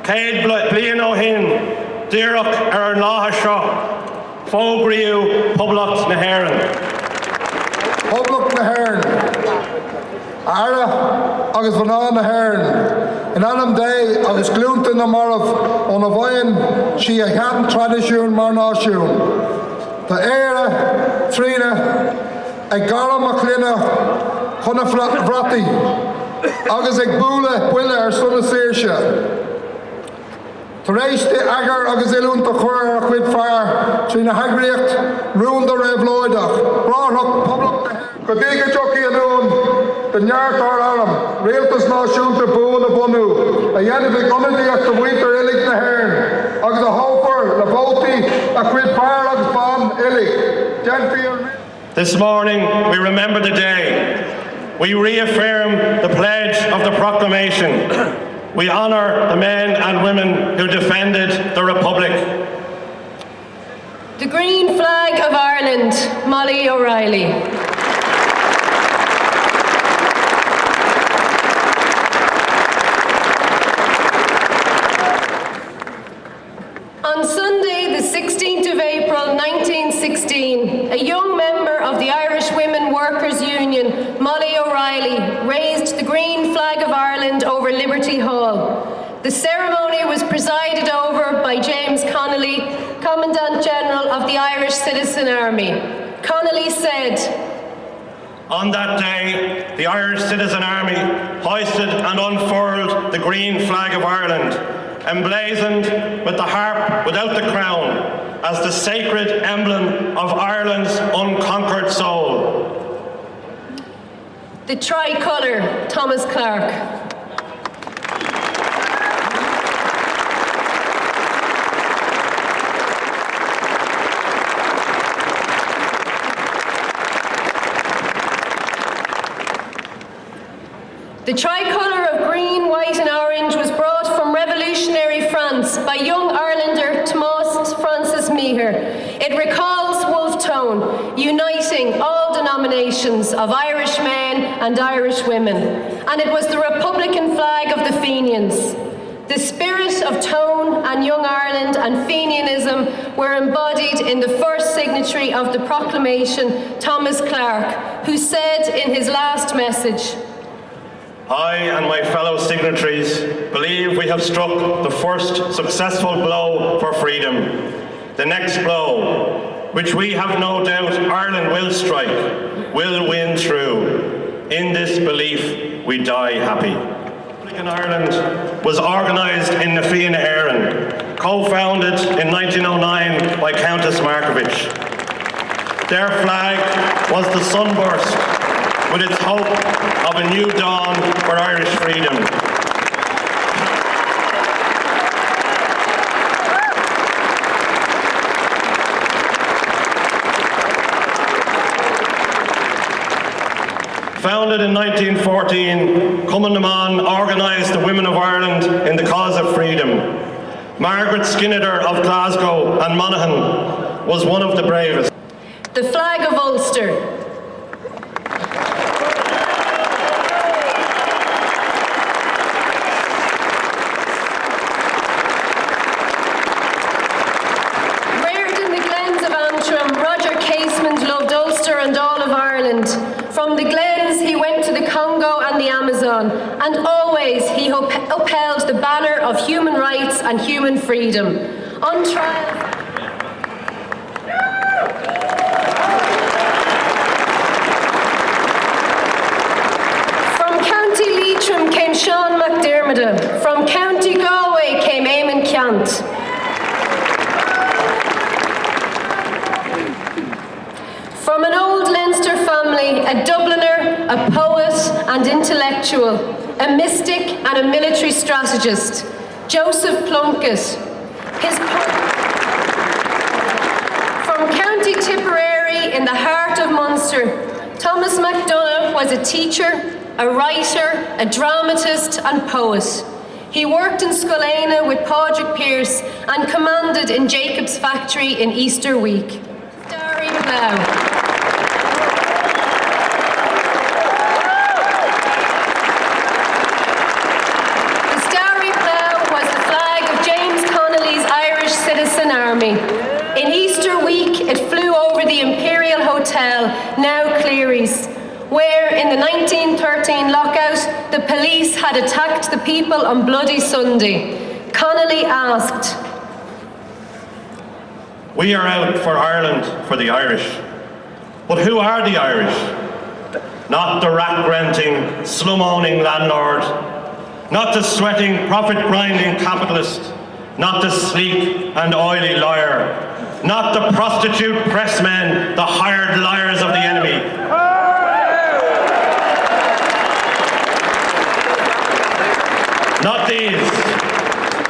Céad bliain ó shin, díreach ar an láthair seo, fógraíodh poblacht na hÉireann. Poblacht na hÉireann. Ara agus bhaná na hÉireann. In anam day agus glúnta na marmh ó na bhain si a cheann tradiisiún mar náisiún. Tá éire trína ag garam a chluine chuna bhreataí agus ag búla buile ar suna saoirse. Tar éis de agar agus éileúnta chuir a chuid fearr trí na heagraíocht rún do raibh lóideach. Bráthach poblacht na hÉireann. Go dtí go jocaí anúin den neartár aram, réaltas náisiúnta buan a bunú, a dhéanamh ag ionadaíocht do bhuiintear uilig na hÉireann, agus a hófar le bótaí a chuid fearr agus ban uilig. This morning we remember the day. We reaffirm the pledge of the proclamation. We honour the men and women who defended the Republic. The Green Flag of Ireland, Molly O'Reilly. On Sunday, the 16th of April 1916, a young member of the Irish Women Workers' Union, Molly O'Reilly, raised the Green Flag of Ireland over Liberty Hall. The ceremony was presided over by James Connolly, Commandant General of the Irish Citizen Army. Connolly said, "On that day, the Irish Citizen Army hoisted and unfurled the Green Flag of Ireland, emblazoned with the harp without the crown, as the sacred emblem of Ireland's unconquered soul." The tricolour, Thomas Clark. The tricolour of green, white and orange was brought from revolutionary France by young Irelander Tomás Francis Meagher. It recalls Wolfe Tone, uniting all denominations of Irish men and Irish women, and it was the Republican flag of the Fenians. The spirit of Tone and Young Ireland and Fenianism were embodied in the first signatory of the proclamation, Thomas Clark, who said in his last message, "I and my fellow signatories believe we have struck the first successful blow for freedom. The next blow, which we have no doubt Ireland will strike, will win through. In this belief, we die happy." In Ireland was organised in na Fianna Éireann, co-founded in 1909 by Countess Markievicz. Their flag was the sunburst, with its hope of a new dawn for Irish freedom. Founded in 1914, Cumann organised the women of Ireland in the cause of freedom. Margaret Skinner of Glasgow and Monaghan was one of the bravest. The flag of Ulster. From the Glens, he went to the Congo and the Amazon, and always he upheld the banner of human rights and human freedom. On trial. From County Leitrim came Sean McDermott. From County Galway came Eamon Ceant. From an old Leinster family, a Dubliner, a poet and intellectual, a mystic and a military strategist, Joseph Plunkett. From County Tipperary in the heart of Munster, Thomas Mac Donncha was a teacher, a writer, a dramatist and poet. He worked in Scoilena with Padraig Pearse and commanded in Jacob's factory in Easter week. Darry Plough. The Starry Plough was the flag Hotel, now Clery's, where in the 1913 lockout the police had attacked the people on Bloody Sunday. Connolly asked, "We are out for Ireland, for the Irish. But who are the Irish? Not the rat-renting, slum-owning landlord, not the sweating, profit-grinding capitalist, not the sleek and oily lawyer, not the prostitute pressmen, the hired liars of the enemy. Not these,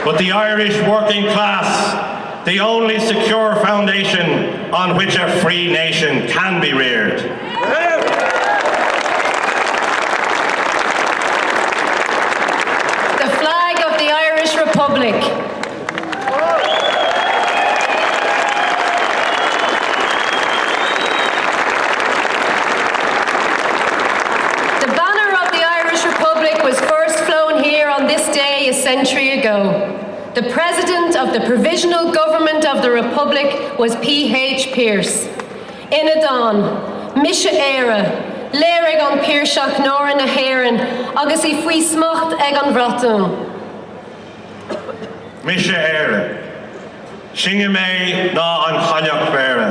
but the Irish working class, the only secure foundation on which a free nation can be reared." the flag of the Irish Republic. The banner of the Irish Republic was first flown here on this day a century ago. The President of the Provisional Government of the Republic was P.H. Pearse. Inadán, Misha Éire, léir ag an Pearseach nóra na hÉireann, agus I faoi smacht ag an bhratún. Misha Éire, singe mé ná an chaileach béire,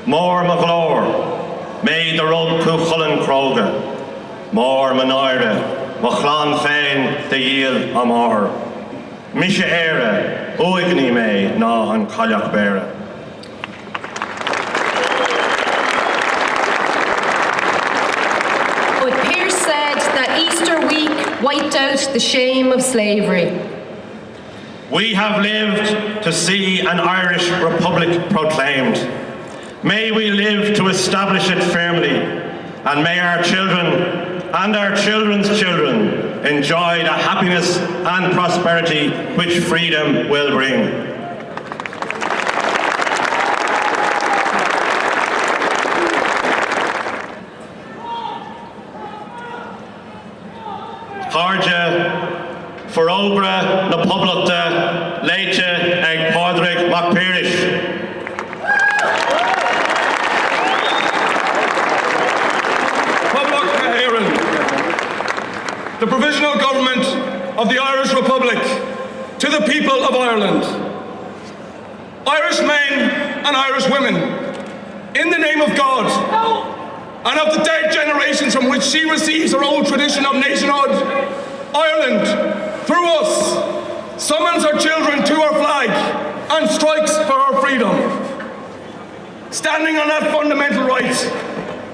mór ma glór, mé de rud cú chullan cróga, mór ma náire, ma chlán féin de díal am áir. Misha Éire, uigní mé ná an chaileach béire. But Pearse said that Easter week wiped out the shame of slavery. We have lived to see an Irish Republic proclaimed. May we live to establish it firmly, and may our children and our children's children enjoy the happiness and prosperity which freedom will bring. Harja, for Ogra na Poblachta, Leite ag Pádraig Mac Píris. The Provisional Government of the Irish Republic, to the people of Ireland. Irish men and Irish women, in the name of God and of the dead generations from which she receives her old tradition of nationhood, Ireland, through us, summons her children to her flag and strikes for her freedom. Standing on that fundamental right,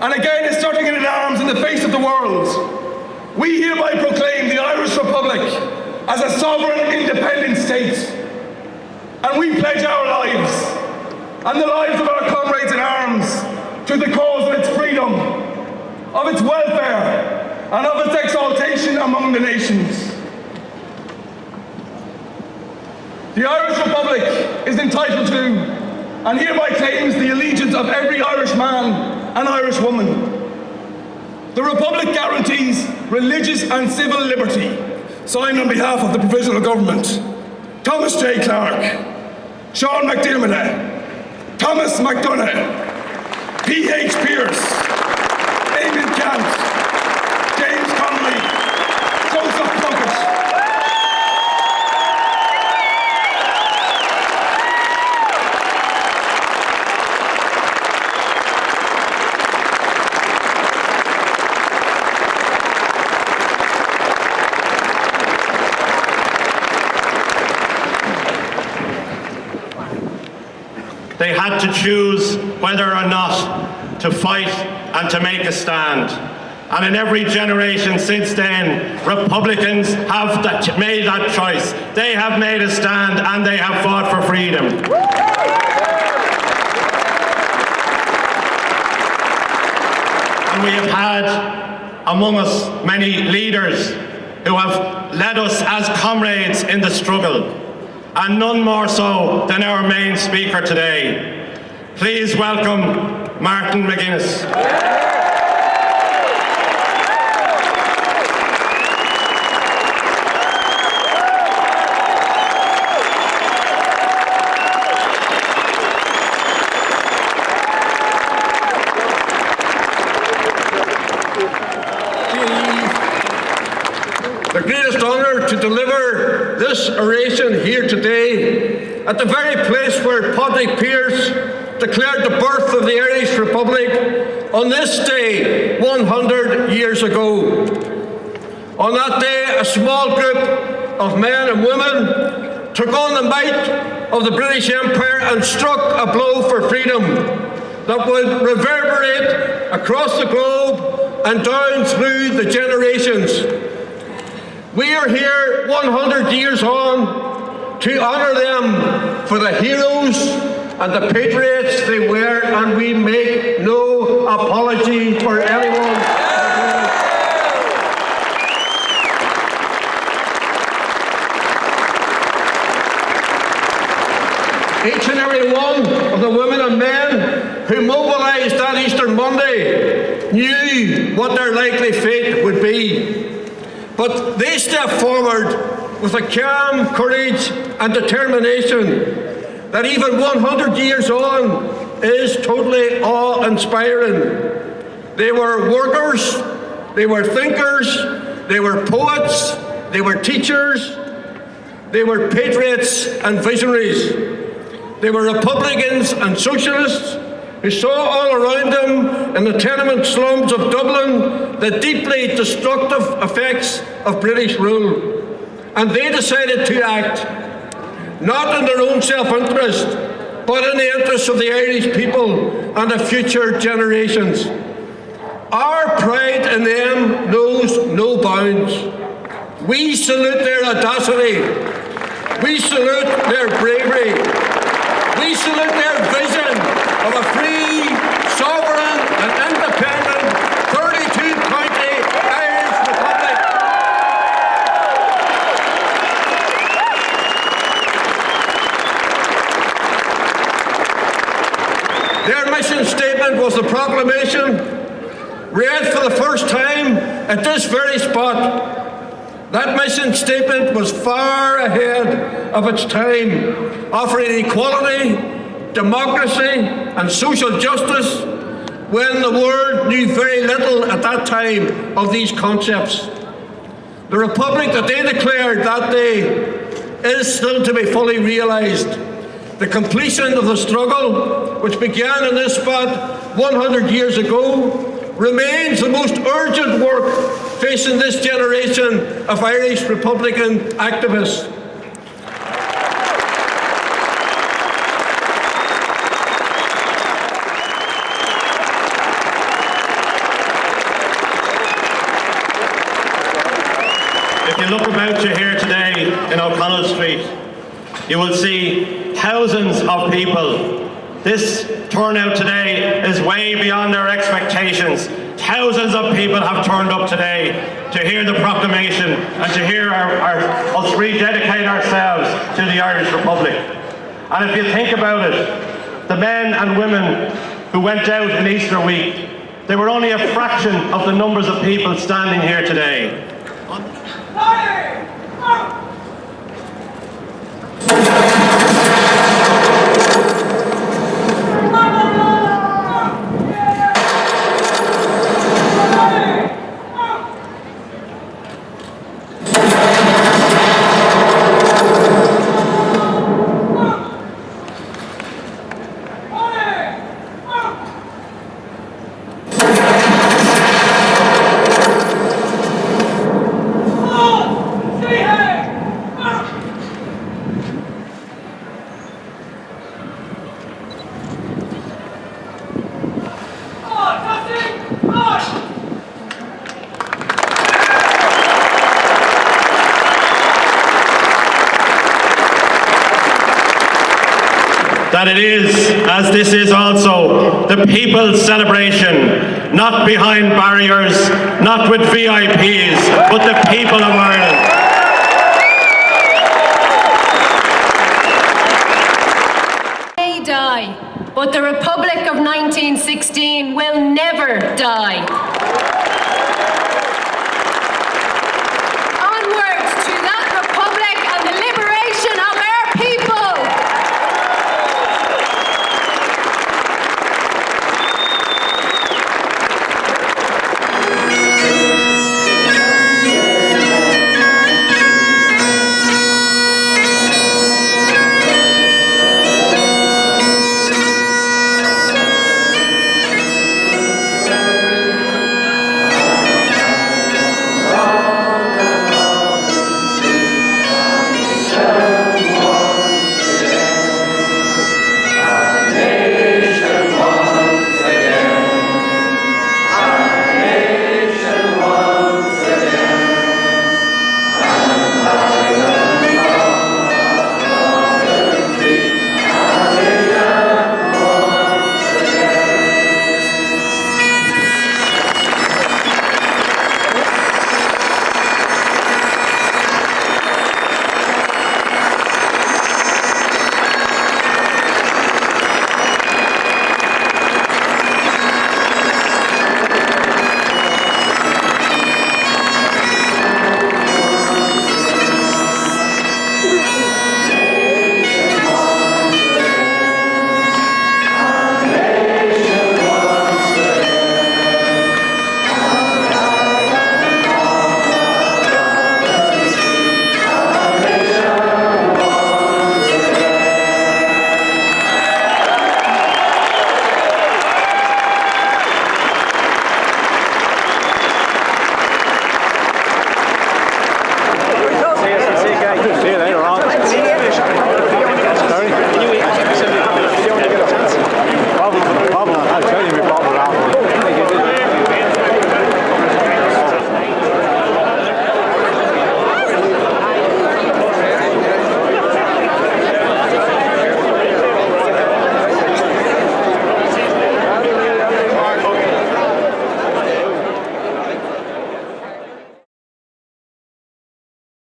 and again asserting it in arms in the face of the world, we hereby proclaim the Irish Republic as a sovereign, independent state. And we pledge our lives, and the lives of our comrades in arms, to the cause of its freedom, of its welfare, and of its exaltation among the nations. The Irish Republic is entitled to, and hereby claims the allegiance of every Irish man and Irish woman. The Republic guarantees religious and civil liberty. Signed on behalf of the Provisional Government, Thomas J. Clarke, Sean McDermott, Thomas McDonncha, P.H. Pearse, Eamon Kant, James Connolly, Joseph Plunkett. They had to choose whether or not to fight and to make a stand. And in every generation since then, Republicans have made that choice. They have made a stand and they have fought for freedom. And we have had among us many leaders who have led us as comrades in the struggle, and none more so than our main speaker today. Please welcome Martin McGuinness. honour to deliver this oration here today at the very place where Padraig Pearse declared the birth of the Irish Republic on this day 100 years ago. On that day, a small group of men and women took on the might of the British Empire and struck a blow for freedom that would reverberate across the globe and down through the generations. We are here 100 years on to honour them for the heroes and the patriots they were, and we make no apology for anyone. Each and every one of the women and men who mobilised that Easter Monday knew what their likely fate would be. But they stepped forward with a calm courage and determination that even 100 years on is totally awe-inspiring. They were workers, they were thinkers, they were poets, they were teachers, they were patriots and visionaries. They were Republicans and Socialists who saw all around them in the tenement slums of Dublin the deeply destructive effects of British rule. And they decided to act, not in their own self-interest, but in the interests of the Irish people and the future generations. Our pride in them knows no bounds. We salute their audacity. We salute their bravery. We salute their vision of a free, sovereign and independent 32-county Irish Republic. Their mission statement was the proclamation, read for the first time at this very spot. That mission statement was far ahead of its time, offering equality, democracy, and social justice when the world knew very little at that time of these concepts. The Republic that they declared that day is still to be fully realised. The completion of the struggle, which began in this spot 100 years ago, remains the most urgent work facing this generation of Irish Republican activists. If you look about you here today in O'Connell Street, you will see thousands of people. This turnout today is way beyond our expectations. Thousands of people have turned up today to hear the proclamation and to hear us rededicate ourselves to the Irish Republic. And if you think about it, the men and women who went out in Easter week, they were only a fraction of the numbers of people standing here today. That it is, as this is also, the people's celebration, not behind barriers, not with VIPs, but the people of Ireland. May die, but the Republic of 1916 will never die.